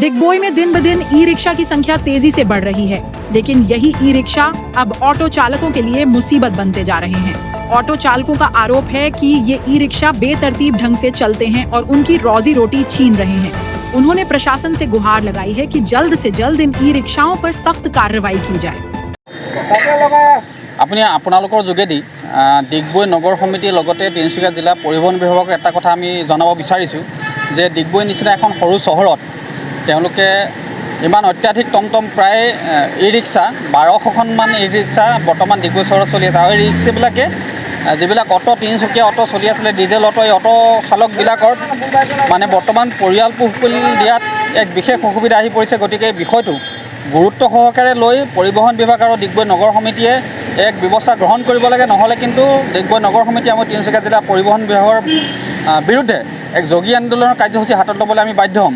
डिगबोई में दिन ब दिन ई रिक्शा की संख्या तेजी से बढ़ रही है, लेकिन यही ई रिक्शा अब ऑटो चालकों के लिए मुसीबत बनते जा रहे हैं। ऑटो चालकों का आरोप है कि ये ई रिक्शा बेतरतीब ढंग से चलते हैं और उनकी रोजी रोटी छीन रहे हैं। उन्होंने प्रशासन से गुहार लगाई है कि जल्द से जल्द इन ई रिक्शाओं पर सख्त कार्रवाई की जाए। আপুনি আপোনালোকৰ যোগেদি ডিগবৈ নগৰ সমিতিৰ লগতে তিনিচুকীয়া জিলা পৰিবহণ বিভাগক এটা কথা আমি জনাব বিচাৰিছোঁ যে ডিগবৈ নিচিনা এখন সৰু চহৰত তেওঁলোকে ইমান অত্যাধিক টমটম প্ৰায় ই ৰিক্সা 1200খনমান ই ৰিক্সা বৰ্তমান ডিগবৈ চহৰত চলি আছে। আৰু এই ৰিক্সাবিলাকে যিবিলাক অটো তিনিচুকীয়া অটো চলি আছিলে ডিজেল অটো, এই অটো চালকবিলাকৰ মানে বৰ্তমান পৰিয়াল পোহপাল দিয়াত এক বিশেষ অসুবিধা আহি পৰিছে। গতিকে এই বিষয়টো গুৰুত্ব সহকাৰে লৈ পৰিবহণ বিভাগ আৰু ডিগবৈ নগৰ সমিতিয়ে এক ব্যৱস্থা গ্ৰহণ কৰিব লাগে, নহ'লে কিন্তু ডিগবৈ নগৰ সমিতি আমি তিনিচুকীয়া জিলা পৰিবহণ বিভাগৰ বিৰুদ্ধে এক জগী আন্দোলনৰ কাৰ্যসূচী হাতত ল'বলৈ আমি বাধ্য হ'ম।